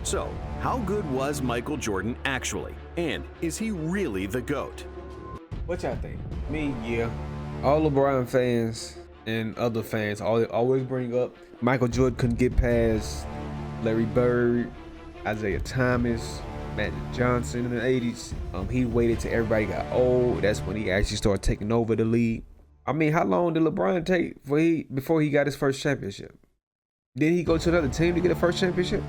So, how good was Michael Jordan actually? And is he really the GOAT? What y'all think? Me, yeah. All LeBron fans and other fans always bring up Michael Jordan couldn't get past Larry Bird, Isaiah Thomas, Magic Johnson in the 80s. He waited till everybody got old. That's when he actually started taking over the league. I mean, how long did LeBron take before he got his first championship? Did he go to another team to get a first championship?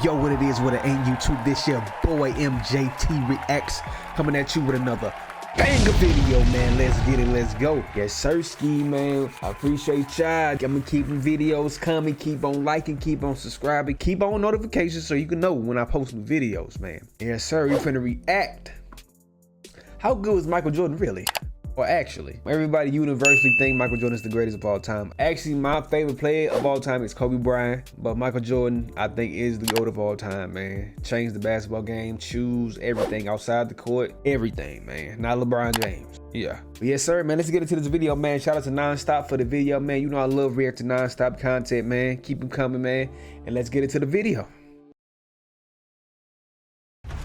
Yo, what it is, what it ain't YouTube. This your boy MJT Reacts coming at you with another banger video, man. Let's get it, let's go. Yes, sir, ski, man. I appreciate y'all. I'm gonna keep them videos coming. Keep on liking, keep on subscribing, keep on notifications so you can know when I post new videos, man. Yes, sir, we finna react. How good was Michael Jordan really? Or actually, everybody universally think Michael Jordan is the greatest of all time. Actually, my favorite player of all time is Kobe Bryant, but Michael Jordan, I think, is the GOAT of all time, man. Changed the basketball game, choose everything outside the court, everything, man. Not LeBron James. Yeah. But yes, sir, man, let's get into this video, man. Shout out to Nonstop for the video, man. You know I love reacting to Nonstop content, man. Keep them coming, man. And let's get into the video.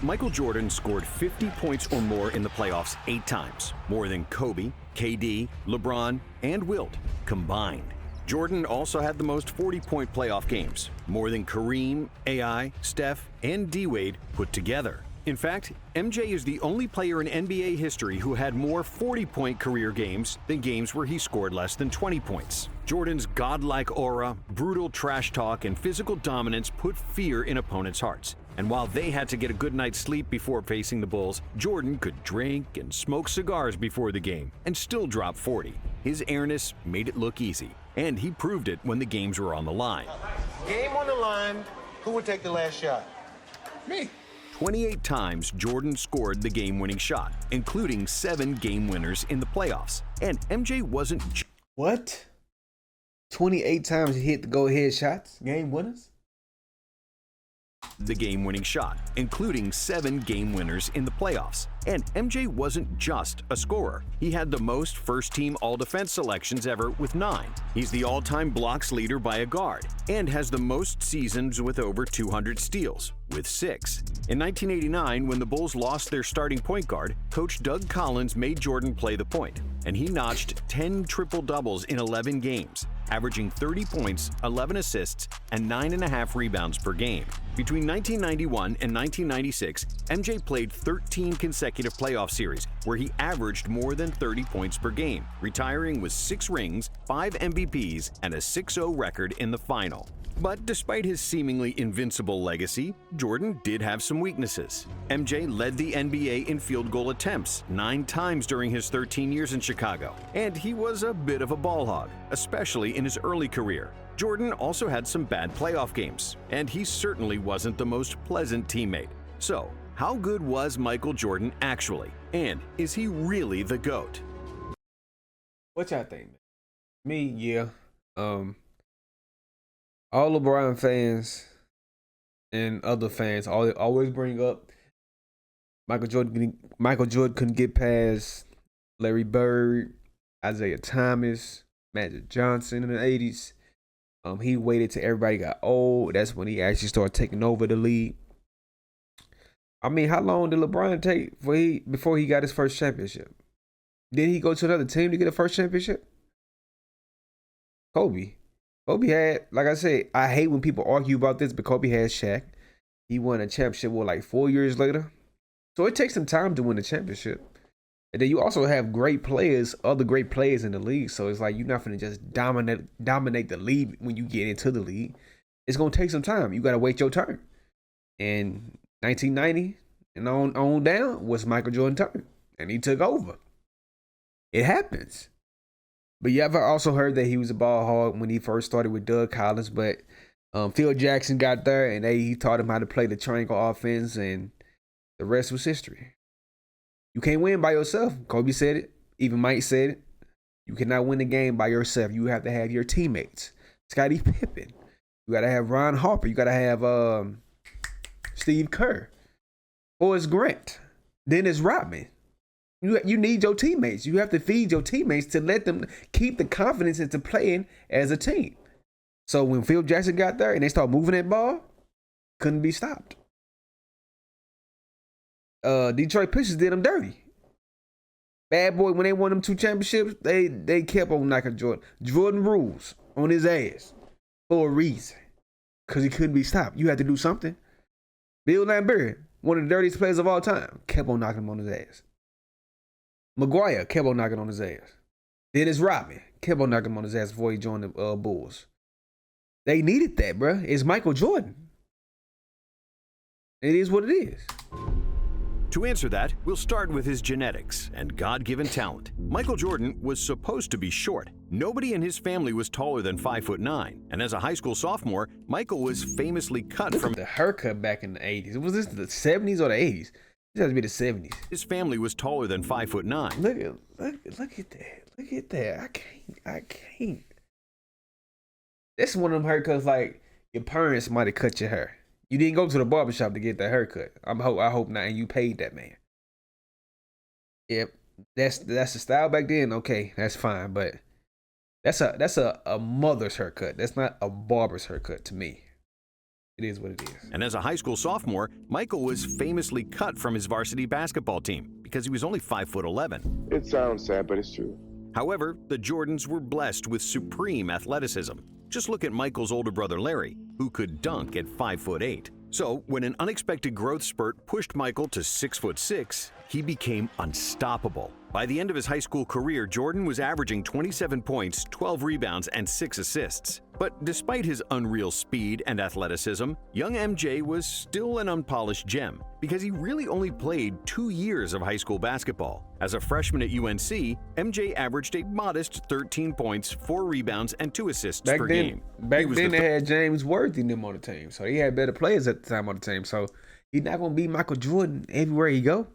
Michael Jordan scored 50 points or more in the playoffs 8 times, more than Kobe, KD, LeBron, and Wilt combined. Jordan also had the most 40-point playoff games, more than Kareem, AI, Steph, and D-Wade put together. In fact, MJ is the only player in NBA history who had more 40-point career games than games where he scored less than 20 points. Jordan's godlike aura, brutal trash talk, and physical dominance put fear in opponents' hearts. And while they had to get a good night's sleep before facing the Bulls, Jordan could drink and smoke cigars before the game and still drop 40. His airness made it look easy, and he proved it when the games were on the line. Game on the line, who would take the last shot? Me. 28 times Jordan scored the game-winning shot, including 7 game winners in the playoffs. And MJ wasn't... What? 28 times he hit the go-ahead shots, game winners? The game-winning shot, including 7 game winners in the playoffs. And MJ wasn't just a scorer. He had the most first-team all-defense selections ever with 9. He's the all-time blocks leader by a guard and has the most seasons with over 200 steals, with 6. In 1989, when the Bulls lost their starting point guard, Coach Doug Collins made Jordan play the point, and he notched 10 triple-doubles in 11 games, averaging 30 points, 11 assists, and 9.5 rebounds per game. Between 1991 and 1996, MJ played 13 consecutive playoff series where he averaged more than 30 points per game, retiring with 6 rings, 5 MVPs, and a 6-0 record in the final. But despite his seemingly invincible legacy, Jordan did have some weaknesses. MJ led the NBA in field goal attempts 9 times during his 13 years in Chicago, and he was a bit of a ball hog, especially in his early career. Jordan also had some bad playoff games, and he certainly wasn't the most pleasant teammate. So, how good was Michael Jordan actually? And is he really the GOAT? What y'all think? Me, yeah. All LeBron fans and other fans always bring up Michael Jordan couldn't get past Larry Bird, Isaiah Thomas, Magic Johnson in the 80s. He waited till everybody got old. That's when he actually started taking over the league. I mean, how long did LeBron take before he got his first championship? Did he go to another team to get a first championship? Kobe had, like I said, I hate when people argue about this, but Kobe had Shaq. He won a championship, like 4 years later? So it takes some time to win a championship. And then you also have great players, other great players in the league. So it's like you're not going to just dominate the league when you get into the league. It's going to take some time. You got to wait your turn. And 1990 and on down was Michael Jordan's turn. And he took over. It happens. But you ever also heard that he was a ball hog when he first started with Doug Collins, but Phil Jackson got there and he taught him how to play the triangle offense, and the rest was history. You can't win by yourself. Kobe said it. Even Mike said it. You cannot win the game by yourself. You have to have your teammates. Scottie Pippen. You gotta have Ron Harper. You gotta have Steve Kerr, Horace Grant, Dennis Rodman. You need your teammates. You have to feed your teammates to let them keep the confidence into playing as a team. So when Phil Jackson got there and they started moving that ball, couldn't be stopped. Detroit Pistons did them dirty. Bad boy, when they won them 2 championships, they kept on knocking Jordan. Jordan rules on his ass for a reason. Because he couldn't be stopped. You had to do something. Bill Laimbeer, one of the dirtiest players of all time, kept on knocking him on his ass. McGuire kept on knocking on his ass. Dennis Rodman kept on knocking him on his ass before he joined the Bulls. They needed that, bruh. It's Michael Jordan. It is what it is. To answer that, we'll start with his genetics and God-given talent. Michael Jordan was supposed to be short. Nobody in his family was taller than 5'9", and as a high school sophomore, Michael was famously cut from the haircut back in the 80s. Was this the 70s or the 80s? This has to be the 70s. His family was taller than 5'9". Look at that. Look at that. I can't. This is one of them haircuts like your parents might have cut your hair. You didn't go to the barbershop to get that haircut. I hope not, and you paid that man. Yep, that's the style back then. Okay, that's fine, but that's a mother's haircut. That's not a barber's haircut to me. It is what it is. And as a high school sophomore, Michael was famously cut from his varsity basketball team because he was only 5'11". It sounds sad, but it's true. However, the Jordans were blessed with supreme athleticism. Just look at Michael's older brother Larry, who could dunk at 5'8". So when an unexpected growth spurt pushed Michael to 6'6", he became unstoppable. By the end of his high school career, Jordan was averaging 27 points, 12 rebounds, and 6 assists. But despite his unreal speed and athleticism, young MJ was still an unpolished gem because he really only played 2 years of high school basketball. As a freshman at UNC, MJ averaged a modest 13 points, 4 rebounds, and 2 assists per game. Back then they had James Worthy and them on the team, so he had better players at the time on the team. So he's not going to be Michael Jordan everywhere he go.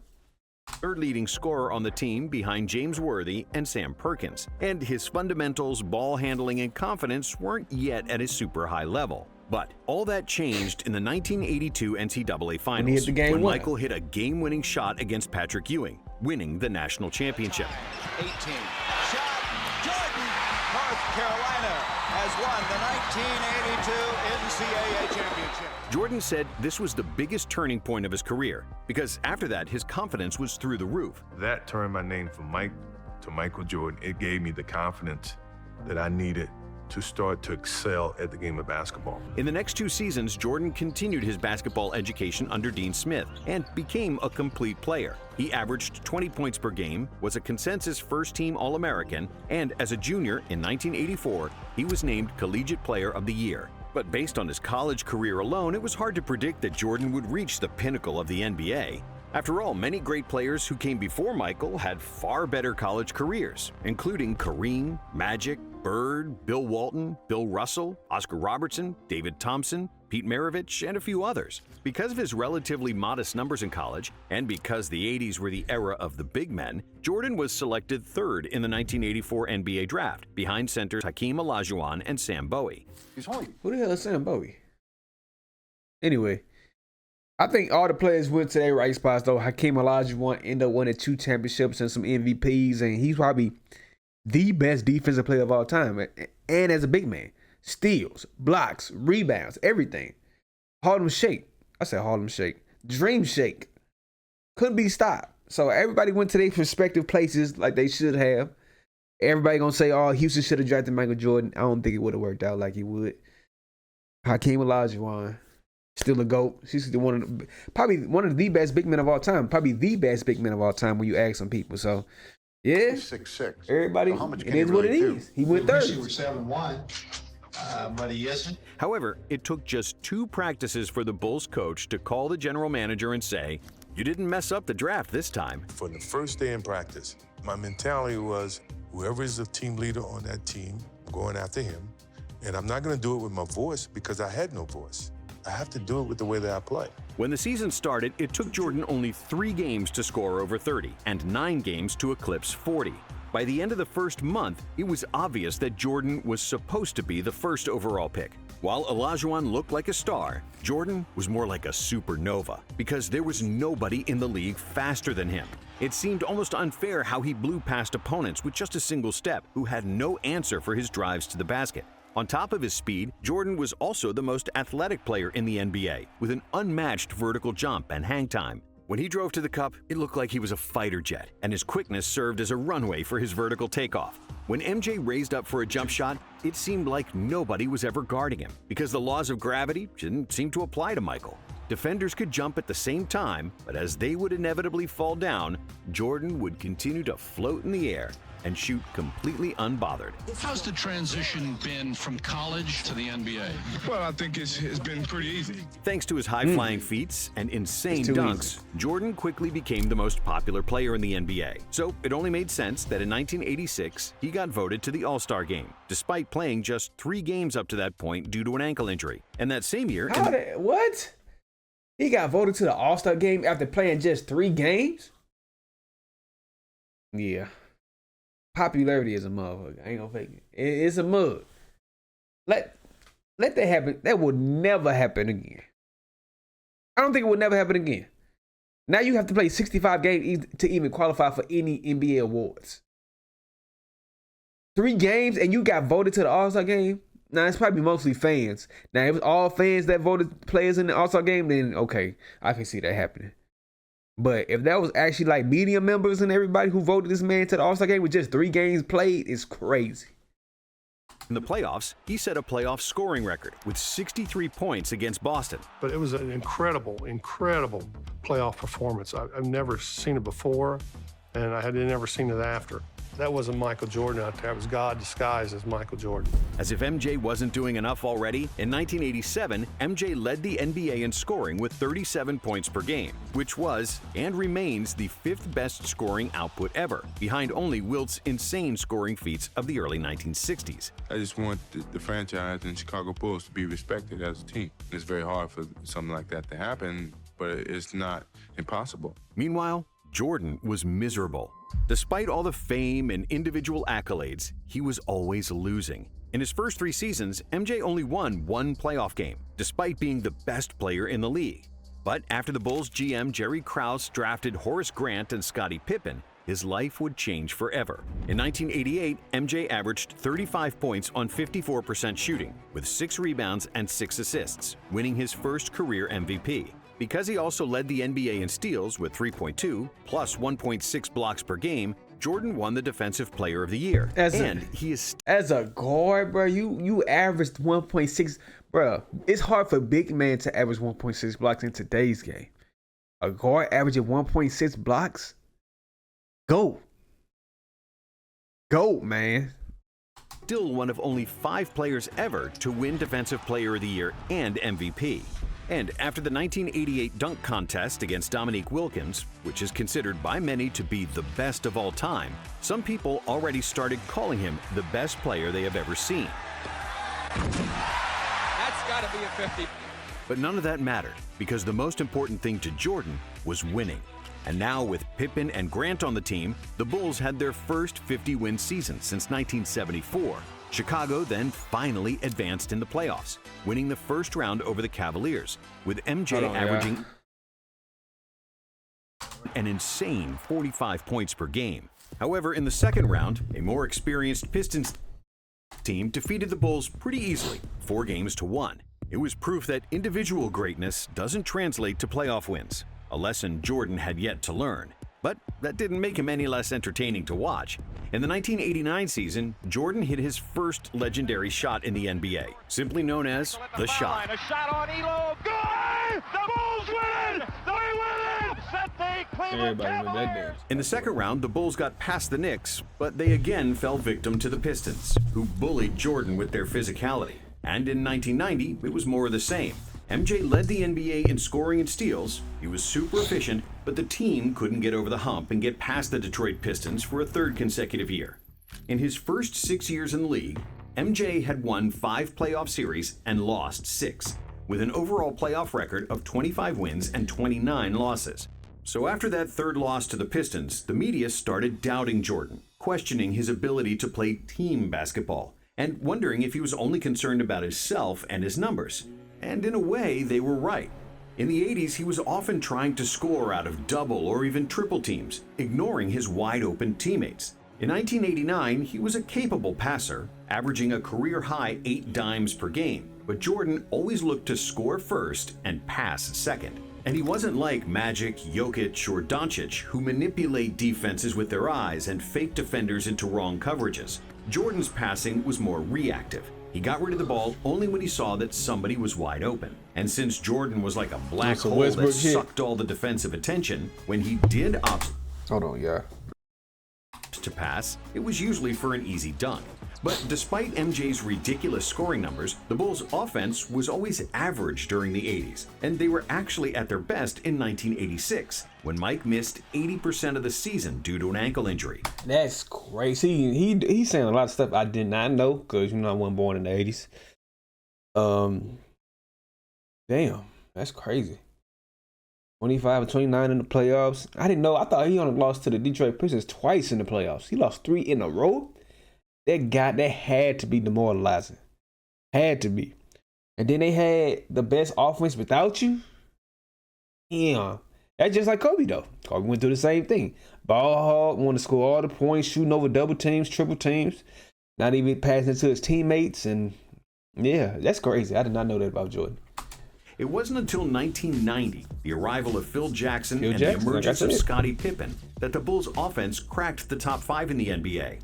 Third leading scorer on the team behind James Worthy and Sam Perkins, and his fundamentals, ball handling, and confidence weren't yet at a super high level. But all that changed in the 1982 NCAA Finals when Michael hit a game-winning shot against Patrick Ewing, winning the national championship. 18. Shot. Jordan. North Carolina has won the 1982 NCAA championship. Jordan said this was the biggest turning point of his career because after that, his confidence was through the roof. That turned my name from Mike to Michael Jordan. It gave me the confidence that I needed to start to excel at the game of basketball. In the next 2 seasons, Jordan continued his basketball education under Dean Smith and became a complete player. He averaged 20 points per game, was a consensus first-team All-American, and as a junior in 1984, he was named Collegiate Player of the Year. But based on his college career alone, it was hard to predict that Jordan would reach the pinnacle of the NBA. After all, many great players who came before Michael had far better college careers, including Kareem, Magic, Bird, Bill Walton, Bill Russell, Oscar Robertson, David Thompson, Pete Maravich, and a few others. Because of his relatively modest numbers in college, and because the 80s were the era of the big men, Jordan was selected third in the 1984 NBA draft, behind centers Hakeem Olajuwon and Sam Bowie. Who the hell is Sam Bowie? Anyway, I think all the players went to their right spots, though. Hakeem Olajuwon ended up winning 2 championships and some MVPs, and he's probably the best defensive player of all time. And as a big man, steals, blocks, rebounds, everything. Harlem Shake. I said Harlem Shake. Dream Shake. Couldn't be stopped. So everybody went to their respective places like they should have. Everybody gonna say, oh, Houston should have drafted Michael Jordan. I don't think it would have worked out like he would. Hakeem Olajuwon. Still a GOAT. She's probably one of the best big men of all time. Probably the best big men of all time when you ask some people. So, yeah. 6'6". Everybody, So how much it can he is what really it do? is. He went We wish third. he were 7'1", but he isn't. However, it took just 2 practices for the Bulls coach to call the general manager and say, "You didn't mess up the draft this time." For the first day in practice, my mentality was whoever is the team leader on that team, I'm going after him. And I'm not going to do it with my voice because I had no voice. I have to do it with the way that I play. When the season started, it took Jordan only 3 games to score over 30 and 9 games to eclipse 40. By the end of the first month, it was obvious that Jordan was supposed to be the first overall pick. While Olajuwon looked like a star, Jordan was more like a supernova because there was nobody in the league faster than him. It seemed almost unfair how he blew past opponents with just a single step who had no answer for his drives to the basket. On top of his speed, Jordan was also the most athletic player in the NBA, with an unmatched vertical jump and hang time. When he drove to the cup, it looked like he was a fighter jet, and his quickness served as a runway for his vertical takeoff. When MJ raised up for a jump shot, it seemed like nobody was ever guarding him, because the laws of gravity didn't seem to apply to Michael. Defenders could jump at the same time, but as they would inevitably fall down, Jordan would continue to float in the air and shoot completely unbothered. How's the transition been from college to the NBA? Well, I think it's been pretty easy. Thanks to his high-flying feats and insane dunks, Jordan quickly became the most popular player in the NBA. So it only made sense that in 1986, he got voted to the All-Star game, despite playing just 3 games up to that point due to an ankle injury. And that same year... What? He got voted to the All-Star game after playing just 3 games? Yeah. Popularity is a motherfucker. I ain't gonna fake it. It's a mug. Let that happen. That will never happen again. I don't think it will never happen again. Now you have to play 65 games to even qualify for any NBA awards. 3 games and you got voted to the All-Star game? Now, it's probably mostly fans. Now, if it was all fans that voted players in the All-Star game, then okay, I can see that happening. But if that was actually like media members and everybody who voted this man to the All-Star game with just 3 games played, it's crazy. In the playoffs, he set a playoff scoring record with 63 points against Boston. But it was an incredible playoff performance. I've never seen it before, and I had never seen it after. That wasn't Michael Jordan out there. It was God disguised as Michael Jordan. As if MJ wasn't doing enough already, in 1987, MJ led the NBA in scoring with 37 points per game, which was and remains the 5th best scoring output ever, behind only Wilt's insane scoring feats of the early 1960s. I just want the franchise and Chicago Bulls to be respected as a team. It's very hard for something like that to happen, but it's not impossible. Meanwhile, Jordan was miserable. Despite all the fame and individual accolades, he was always losing. In his first 3 seasons, MJ only won 1 playoff game, despite being the best player in the league. But after the Bulls GM Jerry Krause drafted Horace Grant and Scottie Pippen, his life would change forever. In 1988, MJ averaged 35 points on 54% shooting, with 6 rebounds and 6 assists, winning his first career MVP. Because he also led the NBA in steals with 3.2 plus 1.6 blocks per game, Jordan won the Defensive Player of the Year. As a guard, bro, you averaged 1.6. Bro, it's hard for a big man to average 1.6 blocks in today's game. A guard averaging 1.6 blocks? Go, man. Still one of only 5 players ever to win Defensive Player of the Year and MVP. And after the 1988 dunk contest against Dominique Wilkins, which is considered by many to be the best of all time, some people already started calling him the best player they have ever seen. That's got to be a 50. But none of that mattered, because the most important thing to Jordan was winning. And now with Pippen and Grant on the team, the Bulls had their first 50-win season since 1974. Chicago then finally advanced in the playoffs, winning the first round over the Cavaliers, with MJ averaging an insane 45 points per game. However, in the second round, a more experienced Pistons team defeated the Bulls pretty easily, 4-1. It was proof that individual greatness doesn't translate to playoff wins, a lesson Jordan had yet to learn. But that didn't make him any less entertaining to watch. In the 1989 season, Jordan hit his first legendary shot in the NBA, simply known as the shot. A shot on Elo. Good! The Bulls win it! They win it! Set the Cleveland Cavaliers! In the second round, the Bulls got past the Knicks, but they again fell victim to the Pistons, who bullied Jordan with their physicality. And in 1990, it was more of the same. MJ led the NBA in scoring and steals. He was super efficient, but the team couldn't get over the hump and get past the Detroit Pistons for a 3rd consecutive year. In his first 6 years in the league, MJ had won 5 playoff series and lost 6, with an overall playoff record of 25 wins and 29 losses. So after that 3rd loss to the Pistons, the media started doubting Jordan, questioning his ability to play team basketball, and wondering if he was only concerned about himself and his numbers. And in a way, they were right. In the 80s, he was often trying to score out of double or even triple teams, ignoring his wide-open teammates. In 1989, he was a capable passer, averaging a career-high 8 dimes per game, but Jordan always looked to score first and pass second. And he wasn't like Magic, Jokic, or Doncic, who manipulate defenses with their eyes and fake defenders into wrong coverages. Jordan's passing was more reactive. He got rid of the ball only when he saw that somebody was wide open. And since Jordan was like a black hole that sucked all the defensive attention, when he did opt to pass, it was usually for an easy dunk. But despite MJ's ridiculous scoring numbers, the Bulls' offense was always average during the 80s, and they were actually at their best in 1986, when Mike missed 80% of the season due to an ankle injury. That's crazy. He's saying a lot of stuff I did not know, because I wasn't born in the 80s. Damn, that's crazy. 25 and 29 in the playoffs. I didn't know. I thought he only lost to the Detroit Pistons twice in the playoffs. He lost 3 in a row. That had to be demoralizing. Had to be. And then they had the best offense without you. Yeah. That's just like Kobe, though. Kobe went through the same thing. Ball hog, wanted to score all the points, shooting over double teams, triple teams, not even passing to his teammates. And yeah, that's crazy. I did not know that about Jordan. It wasn't until 1990, the arrival of Phil Jackson and the emergence of Scottie Pippen, that the Bulls' offense cracked the top 5 in the NBA.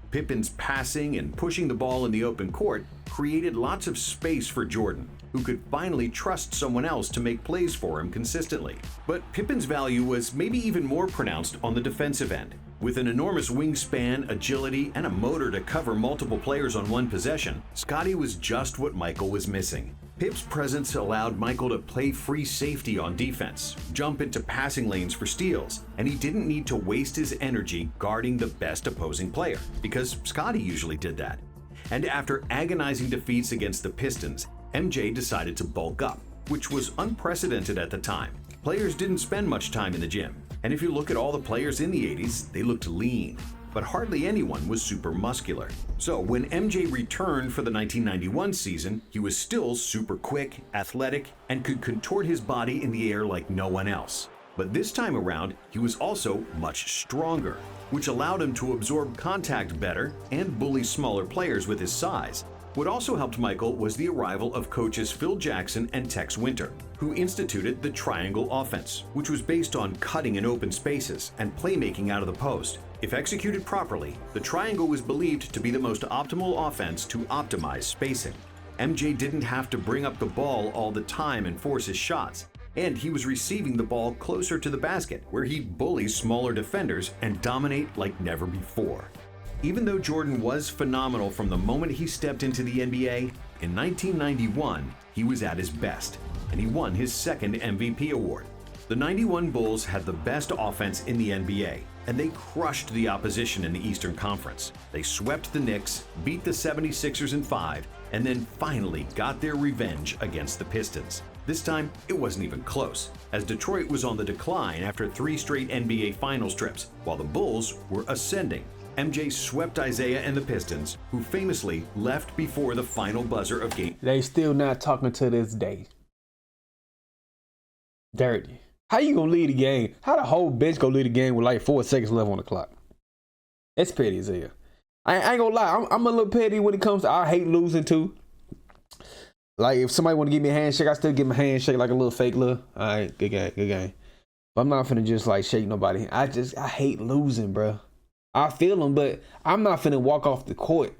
Pippen's passing and pushing the ball in the open court created lots of space for Jordan, who could finally trust someone else to make plays for him consistently. But Pippen's value was maybe even more pronounced on the defensive end. With an enormous wingspan, agility, and a motor to cover multiple players on one possession, Scottie was just what Michael was missing. Pip's presence allowed Michael to play free safety on defense, jump into passing lanes for steals, and he didn't need to waste his energy guarding the best opposing player, because Scottie usually did that. And after agonizing defeats against the Pistons, MJ decided to bulk up, which was unprecedented at the time. Players didn't spend much time in the gym, and if you look at all the players in the 80s, they looked lean, but hardly anyone was super muscular. So when MJ returned for the 1991 season, he was still super quick, athletic, and could contort his body in the air like no one else. But this time around, he was also much stronger, which allowed him to absorb contact better and bully smaller players with his size. What also helped Michael was the arrival of coaches Phil Jackson and Tex Winter, who instituted the triangle offense, which was based on cutting in open spaces and playmaking out of the post. If executed properly, the triangle was believed to be the most optimal offense to optimize spacing. MJ didn't have to bring up the ball all the time and force his shots, and he was receiving the ball closer to the basket, where he'd bully smaller defenders and dominate like never before. Even though Jordan was phenomenal from the moment he stepped into the NBA, in 1991, he was at his best, and he won his second MVP award. The 91 Bulls had the best offense in the NBA, and they crushed the opposition in the Eastern Conference. They swept the Knicks, beat the 76ers in 5, and then finally got their revenge against the Pistons. This time, it wasn't even close, as Detroit was on the decline after 3 straight NBA Finals trips, while the Bulls were ascending. MJ swept Isaiah and the Pistons, who famously left before the final buzzer of game. They still not talking to this day. Dirty. How you gonna lead the game? How the whole bench gonna lead the game with like 4 seconds left on the clock? That's petty as hell. I ain't gonna lie. I'm a little petty when it comes to, I hate losing too. Like if somebody want to give me a handshake, I still give them a handshake like a little fake little. All right, good game, good game. But I'm not finna just like shake nobody. I hate losing, bro. I feel him, but I'm not finna walk off the court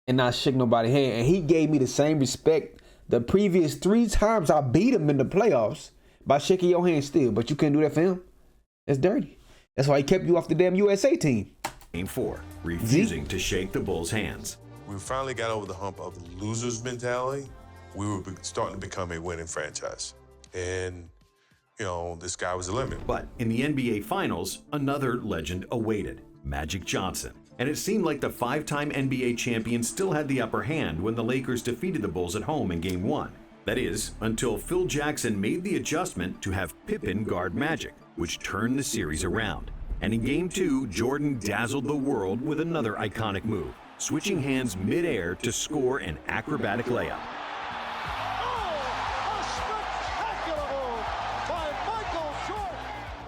and not shake nobody's hand. And he gave me the same respect the previous 3 times I beat him in the playoffs by shaking your hand still. But you couldn't do that for him. That's dirty. That's why he kept you off the damn USA team. Game 4, refusing to shake the Bulls' hands. We finally got over the hump of the loser's mentality. We were starting to become a winning franchise. And, you know, this guy was the limit. But in the NBA Finals, another legend awaited. Magic Johnson. And it seemed like the 5-time NBA champion still had the upper hand when the Lakers defeated the Bulls at home in Game 1. That is, until Phil Jackson made the adjustment to have Pippen guard Magic, which turned the series around. And in Game 2, Jordan dazzled the world with another iconic move, switching hands mid-air to score an acrobatic layup.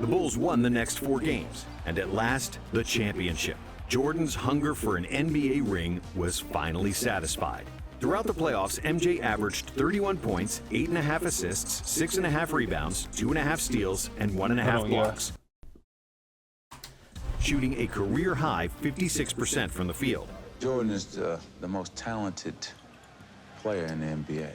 The Bulls won the next 4 games, and at last, the championship. Jordan's hunger for an NBA ring was finally satisfied. Throughout the playoffs, MJ averaged 31 points, 8.5 assists, 6.5 rebounds, 2.5 steals, and 1.5 blocks, shooting a career-high 56% from the field. Jordan is the most talented player in the NBA,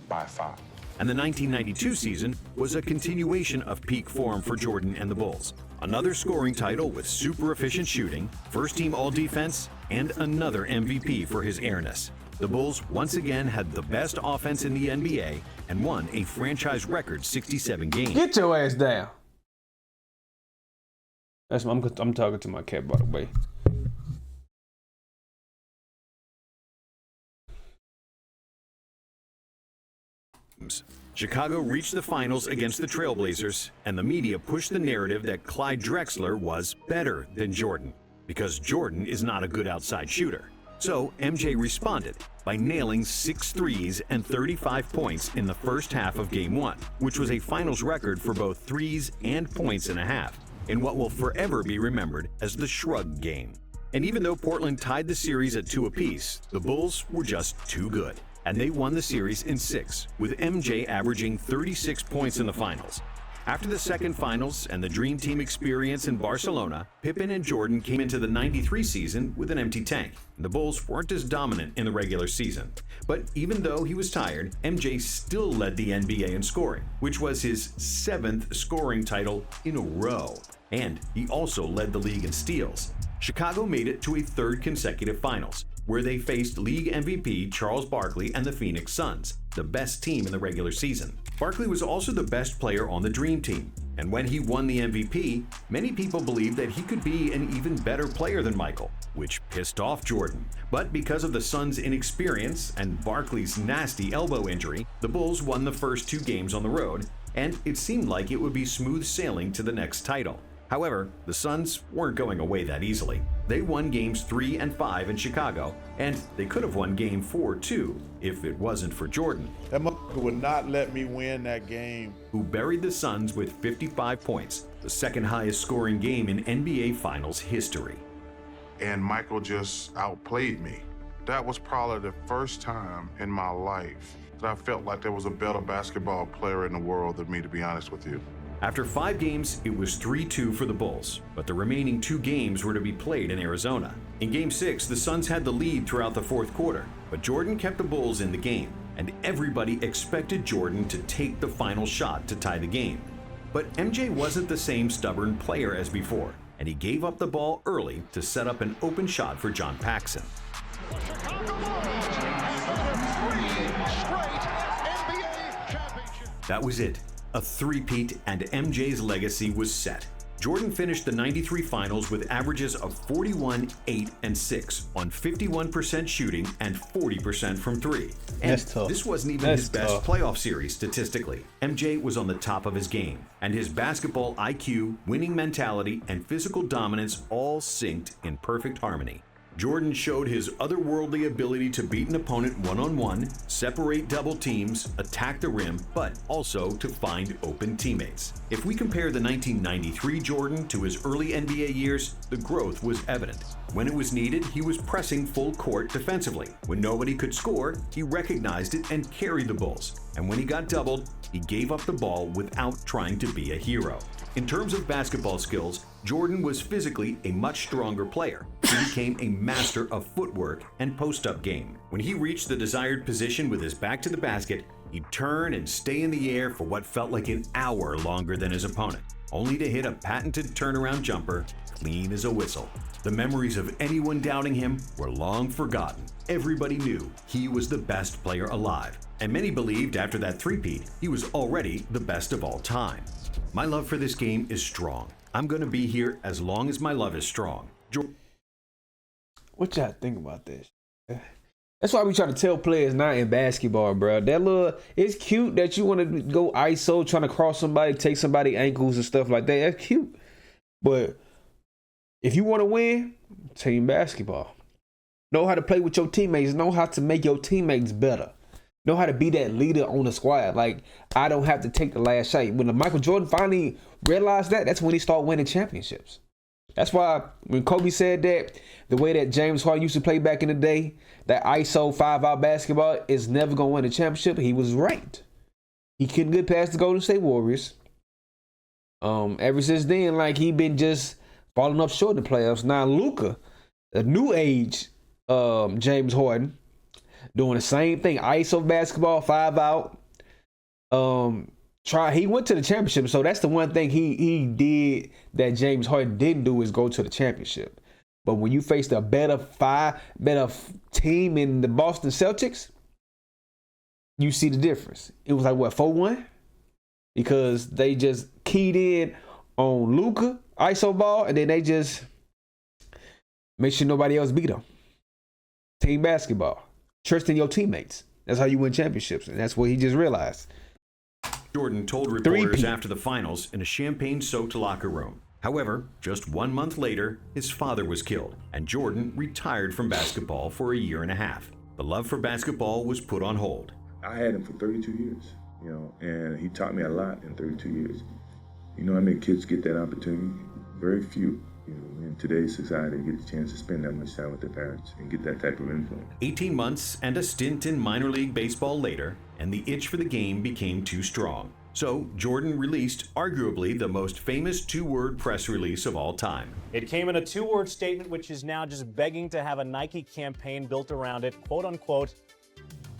by far. And the 1992 season was a continuation of peak form for Jordan and the Bulls. Another scoring title with super efficient shooting, first-team all-defense, and another MVP for his airness. The Bulls once again had the best offense in the NBA and won a franchise record 67 games. Get your ass down. I'm talking to my cat, by the way. Chicago reached the finals against the Trailblazers, and the media pushed the narrative that Clyde Drexler was better than Jordan, because Jordan is not a good outside shooter. So MJ responded by nailing 6 threes and 35 points in the first half of Game 1, which was a finals record for both threes and points and a half, in what will forever be remembered as the Shrug Game. And even though Portland tied the series at 2 apiece, the Bulls were just too good, and they won the series in 6, with MJ averaging 36 points in the finals. After the second finals and the Dream Team experience in Barcelona, Pippen and Jordan came into the 93 season with an empty tank. The Bulls weren't as dominant in the regular season. But even though he was tired, MJ still led the NBA in scoring, which was his 7th scoring title in a row. And he also led the league in steals. Chicago made it to a 3rd consecutive finals, where they faced league MVP Charles Barkley and the Phoenix Suns, the best team in the regular season. Barkley was also the best player on the Dream Team, and when he won the MVP, many people believed that he could be an even better player than Michael, which pissed off Jordan. But because of the Suns' inexperience and Barkley's nasty elbow injury, the Bulls won the first 2 games on the road, and it seemed like it would be smooth sailing to the next title. However, the Suns weren't going away that easily. They won games 3 and 5 in Chicago, and they could have won game 4 too, if it wasn't for Jordan. That motherfucker would not let me win that game. Who buried the Suns with 55 points, the 2nd highest scoring game in NBA Finals history. And Michael just outplayed me. That was probably the first time in my life that I felt like there was a better basketball player in the world than me, to be honest with you. After 5 games, it was 3-2 for the Bulls, but the remaining 2 games were to be played in Arizona. In Game 6, the Suns had the lead throughout the 4th quarter, but Jordan kept the Bulls in the game, and everybody expected Jordan to take the final shot to tie the game. But MJ wasn't the same stubborn player as before, and he gave up the ball early to set up an open shot for John Paxson. That was it. A three-peat, and MJ's legacy was set. Jordan finished the 93 finals with averages of 41, 8, and 6 on 51% shooting and 40% from 3. And That's tough. This wasn't even his best playoff series statistically. MJ was on the top of his game, and his basketball IQ, winning mentality, and physical dominance all synced in perfect harmony. Jordan showed his otherworldly ability to beat an opponent one-on-one, separate double teams, attack the rim, but also to find open teammates. If we compare the 1993 Jordan to his early NBA years, the growth was evident. When it was needed, he was pressing full court defensively. When nobody could score, he recognized it and carried the Bulls. And when he got doubled, he gave up the ball without trying to be a hero. In terms of basketball skills, Jordan was physically a much stronger player. He became a master of footwork and post-up game. When he reached the desired position with his back to the basket, he'd turn and stay in the air for what felt like an hour longer than his opponent, only to hit a patented turnaround jumper, clean as a whistle. The memories of anyone doubting him were long forgotten. Everybody knew he was the best player alive, and many believed after that three-peat, he was already the best of all time. My love for this game is strong. I'm going to be here as long as my love is strong. What y'all think about this? That's why we try to tell players now in basketball, bro. It's cute that you want to go ISO, trying to cross somebody, take somebody ankles and stuff like that. That's cute. But if you want to win, team basketball. Know how to play with your teammates. Know how to make your teammates better. Know how to be that leader on the squad. Like, I don't have to take the last shot. When Michael Jordan finally realized that, that's when he started winning championships. That's why when Kobe said that, the way that James Harden used to play back in the day, that ISO 5-out basketball is never going to win a championship, he was right. He couldn't get past the Golden State Warriors. Ever since then, like, he been just falling up short in the playoffs. Now, Luka, the new age James Harden, doing the same thing. ISO basketball, 5-out. He went to the championship, so that's the one thing he did that James Harden didn't do is go to the championship. But when you faced a better team in the Boston Celtics, you see the difference. It was like, what, 4-1? Because they just keyed in on Luka, ISO ball, and then they just make sure nobody else beat them. Team basketball. Trust in your teammates. That's how you win championships, and that's what he just realized. Jordan told reporters after the finals in a champagne-soaked locker room. However, just 1 month later, his father was killed, and Jordan retired from basketball for a year and a half. The love for basketball was put on hold. I had him for 32 years, and he taught me a lot in 32 years. You know how many kids get that opportunity? Very few. In today's society, get the chance to spend that much time with their parents and get that type of influence. 18 months and a stint in minor league baseball later, and the itch for the game became too strong. So Jordan released arguably the most famous two-word press release of all time. It came in a two-word statement which is now just begging to have a Nike campaign built around it. Quote unquote,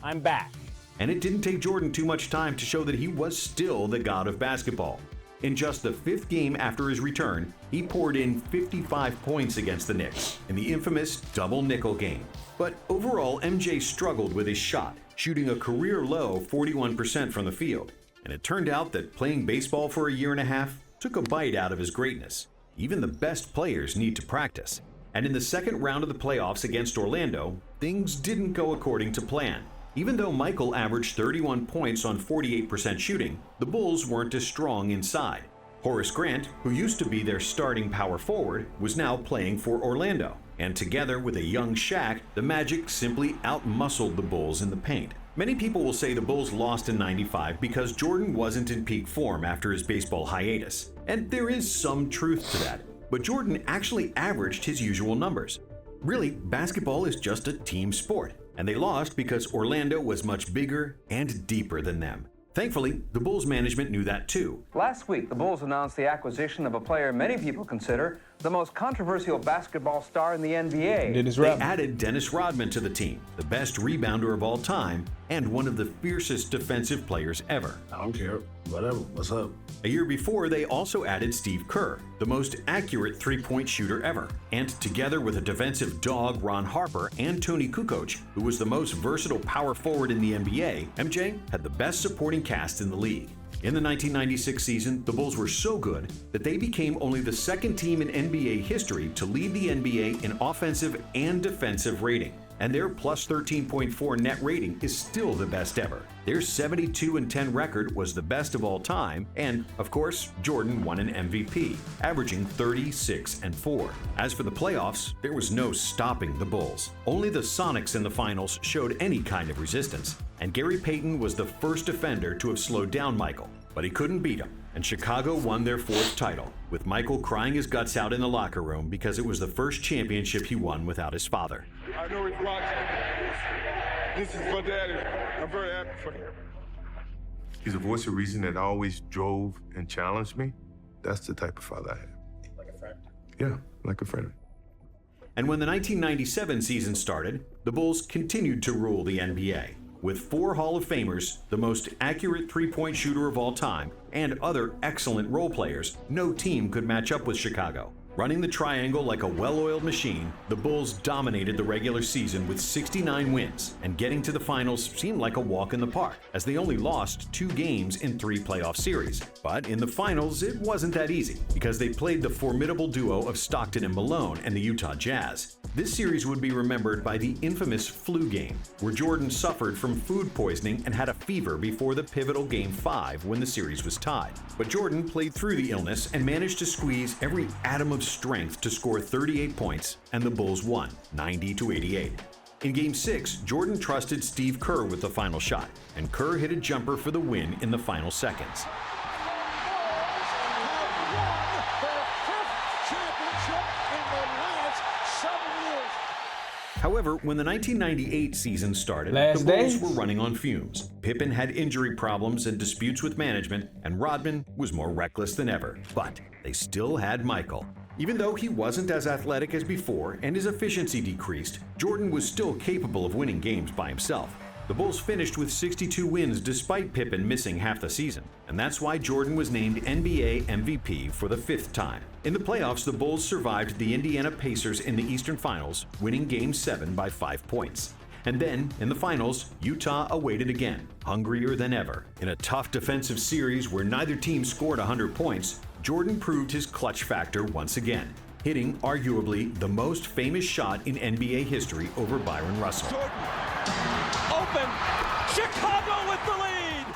"I'm back." And it didn't take Jordan too much time to show that he was still the god of basketball. In just the 5th game after his return, he poured in 55 points against the Knicks in the infamous double nickel game. But overall, MJ struggled with his shot, shooting a career-low 41% from the field. And it turned out that playing baseball for a year and a half took a bite out of his greatness. Even the best players need to practice. And in the second round of the playoffs against Orlando, things didn't go according to plan. Even though Michael averaged 31 points on 48% shooting, the Bulls weren't as strong inside. Horace Grant, who used to be their starting power forward, was now playing for Orlando. And together with a young Shaq, the Magic simply outmuscled the Bulls in the paint. Many people will say the Bulls lost in '95 because Jordan wasn't in peak form after his baseball hiatus. And there is some truth to that. But Jordan actually averaged his usual numbers. Really, basketball is just a team sport. And they lost because Orlando was much bigger and deeper than them. Thankfully, the Bulls management knew that too. Last week, the Bulls announced the acquisition of a player many people consider the most controversial basketball star in the NBA. They added Dennis Rodman to the team, the best rebounder of all time, and one of the fiercest defensive players ever. I don't care. Whatever. What's up? A year before, they also added Steve Kerr, the most accurate three-point shooter ever. And together with a defensive dog, Ron Harper, and Tony Kukoc, who was the most versatile power forward in the NBA, MJ had the best supporting cast in the league. In the 1996 season, the Bulls were so good that they became only the second team in NBA history to lead the NBA in offensive and defensive rating. And their plus 13.4 net rating is still the best ever. Their 72-10 record was the best of all time, and of course, Jordan won an MVP, averaging 36-4. As for the playoffs, there was no stopping the Bulls. Only the Sonics in the finals showed any kind of resistance, and Gary Payton was the first defender to have slowed down Michael, but he couldn't beat him. And Chicago won their 4th title, with Michael crying his guts out in the locker room because it was the first championship he won without his father. I know he's watching. This is for Daddy. I'm very happy for him. He's a voice of reason that always drove and challenged me. That's the type of father I had. Like a friend? Yeah, like a friend. And when the 1997 season started, the Bulls continued to rule the NBA. With 4 Hall of Famers, the most accurate three-point shooter of all time, and other excellent role players, no team could match up with Chicago. Running the triangle like a well-oiled machine, the Bulls dominated the regular season with 69 wins, and getting to the finals seemed like a walk in the park, as they only lost 2 games in 3 playoff series. But in the finals, it wasn't that easy, because they played the formidable duo of Stockton and Malone and the Utah Jazz. This series would be remembered by the infamous flu game, where Jordan suffered from food poisoning and had a fever before the pivotal Game 5 when the series was tied. But Jordan played through the illness and managed to squeeze every atom of strength to score 38 points, and the Bulls won, 90-88. In Game 6, Jordan trusted Steve Kerr with the final shot, and Kerr hit a jumper for the win in the final seconds. However, when the 1998 season started, the Bulls were running on fumes. Pippen had injury problems and disputes with management, and Rodman was more reckless than ever. But they still had Michael. Even though he wasn't as athletic as before and his efficiency decreased, Jordan was still capable of winning games by himself. The Bulls finished with 62 wins despite Pippen missing half the season, and that's why Jordan was named NBA MVP for the 5th time. In the playoffs, the Bulls survived the Indiana Pacers in the Eastern Finals, winning Game 7 by 5 points. And then, in the finals, Utah awaited again, hungrier than ever. In a tough defensive series where neither team scored 100 points, Jordan proved his clutch factor once again, hitting arguably the most famous shot in NBA history over Byron Russell. Jordan, open, Chicago with the lead!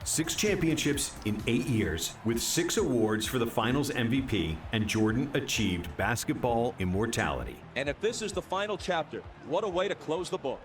6 championships in 8 years, with 6 awards for the Finals MVP, and Jordan achieved basketball immortality. And if this is the final chapter, what a way to close the book.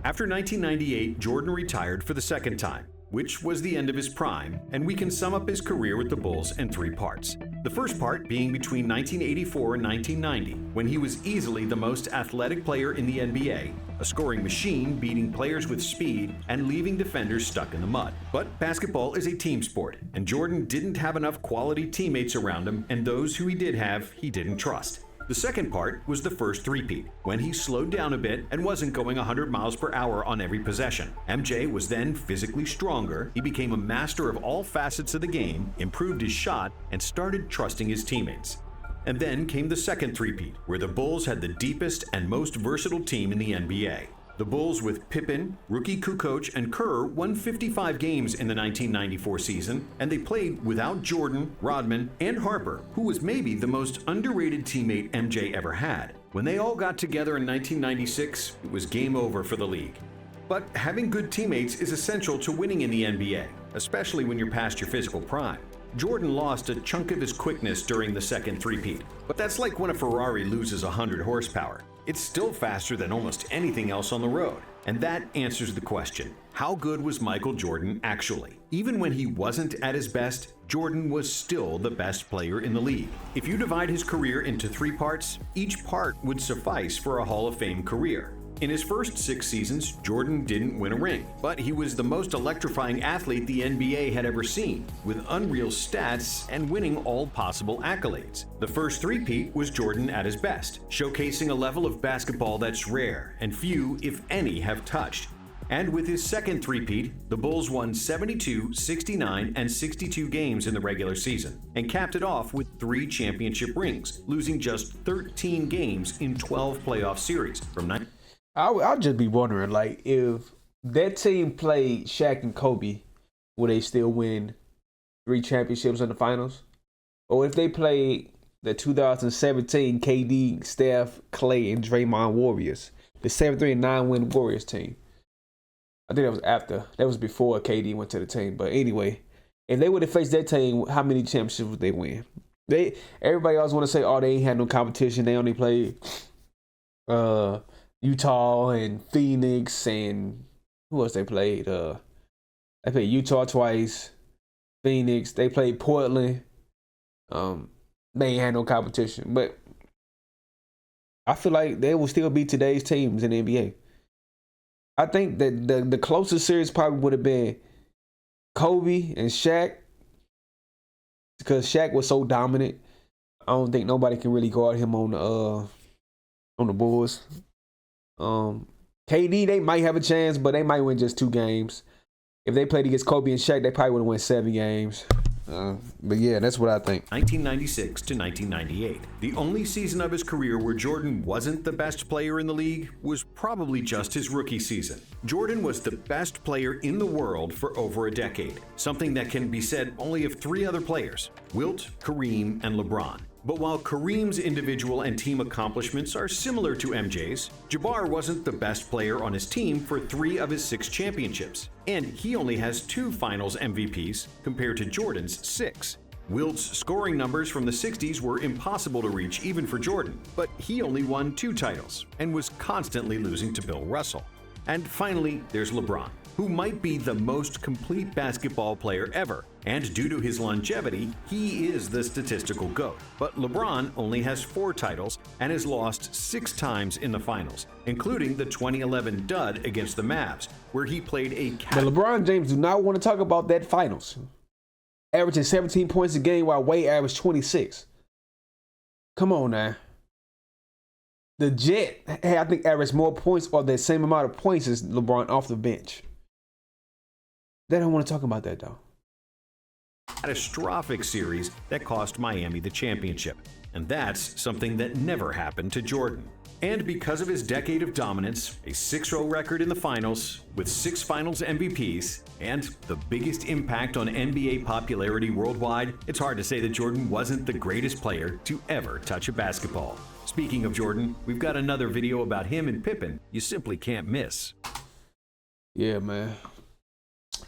After 1998, Jordan retired for the 2nd time, which was the end of his prime, and we can sum up his career with the Bulls in 3 parts. The first part being between 1984 and 1990, when he was easily the most athletic player in the NBA, a scoring machine beating players with speed and leaving defenders stuck in the mud. But basketball is a team sport, and Jordan didn't have enough quality teammates around him, and those who he did have, he didn't trust. The second part was the first three-peat, when he slowed down a bit and wasn't going 100 miles per hour on every possession. MJ was then physically stronger, he became a master of all facets of the game, improved his shot, and started trusting his teammates. And then came the second three-peat, where the Bulls had the deepest and most versatile team in the NBA. The Bulls with Pippen, rookie Kukoc, and Kerr won 55 games in the 1994 season, and they played without Jordan, Rodman, and Harper, who was maybe the most underrated teammate MJ ever had. When they all got together in 1996, it was game over for the league. But having good teammates is essential to winning in the NBA, especially when you're past your physical prime. Jordan lost a chunk of his quickness during the second three-peat, but that's like when a Ferrari loses 100 horsepower. It's still faster than almost anything else on the road. And that answers the question, how good was Michael Jordan actually? Even when he wasn't at his best, Jordan was still the best player in the league. If you divide his career into 3 parts, each part would suffice for a Hall of Fame career. In his first 6 seasons, Jordan didn't win a ring, but he was the most electrifying athlete the NBA had ever seen, with unreal stats and winning all possible accolades. The first three-peat was Jordan at his best, showcasing a level of basketball that's rare and few, if any, have touched. And with his second three-peat, the Bulls won 72, 69, and 62 games in the regular season, and capped it off with 3 championship rings, losing just 13 games in 12 playoff series from I'll just be wondering, like, if that team played Shaq and Kobe, would they still win 3 championships in the finals? Or if they played the 2017 KD, Steph, Clay, and Draymond Warriors, the 7-3-9 win Warriors team. I think that was before KD went to the team. But anyway, if they would have faced that team, how many championships would they win? Everybody always want to say, oh, they ain't had no competition. They only played Utah and Phoenix, and who else they played? They played Utah twice, Phoenix. They played Portland. They ain't had no competition, but I feel like they will still be today's teams in the NBA. I think that the closest series probably would have been Kobe and Shaq, because Shaq was so dominant. I don't think nobody can really guard him on the Bulls. KD, they might have a chance, but they might win just 2 games. If they played against Kobe and Shaq, they probably would have won 7 games. But yeah, that's what I think. 1996 to 1998. The only season of his career where Jordan wasn't the best player in the league was probably just his rookie season. Jordan was the best player in the world for over a decade, something that can be said only of 3 other players, Wilt, Kareem, and LeBron. But while Kareem's individual and team accomplishments are similar to MJ's, Jabbar wasn't the best player on his team for 3 of his 6 championships, and he only has 2 Finals MVPs compared to Jordan's 6. Wilt's scoring numbers from the 60s were impossible to reach even for Jordan, but he only won 2 titles and was constantly losing to Bill Russell. And finally, there's LeBron, who might be the most complete basketball player ever, and due to his longevity, he is the statistical GOAT. But LeBron only has 4 titles and has lost 6 times in the finals, including the 2011 dud against the Mavs, where he played a But LeBron James do not want to talk about that finals. Averaging 17 points a game while Wade averaged 26. Come on now. The Jet, I think, averaged more points or the same amount of points as LeBron off the bench. They don't want to talk about that, though. Catastrophic series that cost Miami the championship. And that's something that never happened to Jordan. And because of his decade of dominance, a 6-0 record in the finals, with 6 finals MVPs, and the biggest impact on NBA popularity worldwide, it's hard to say that Jordan wasn't the greatest player to ever touch a basketball. Speaking of Jordan, we've got another video about him and Pippen you simply can't miss. Yeah, man.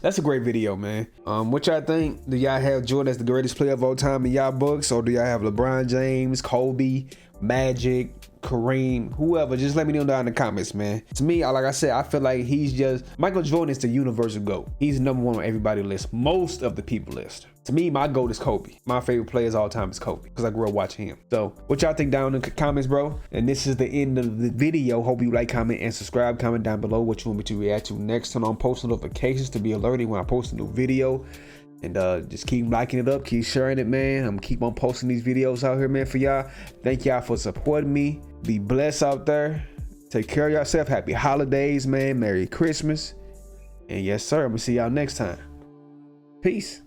That's a great video, man. What y'all think? Do y'all have Jordan as the greatest player of all time in y'all books? Or do y'all have LeBron James, Kobe, Magic, Kareem, whoever? Just let me know down in the comments, man. To me, like I said, I feel like he's just, Michael Jordan is the universal GOAT. He's number 1 on everybody's list, most of the people list. To me, my GOAT is Kobe. My favorite player of all time is Kobe, because I grew up watching him. So what y'all think down in the comments, bro? And this is the end of the video. Hope you like, comment, and subscribe. Comment down below what you want me to react to next. Turn on post notifications to be alerted when I post a new video. And just keep liking it up, keep sharing it, man. I'm gonna keep on posting these videos out here, man, for y'all. Thank y'all for supporting me. Be blessed out there. Take care of yourself. Happy holidays, man. Merry Christmas. And yes, sir, I'm gonna see y'all next time. Peace.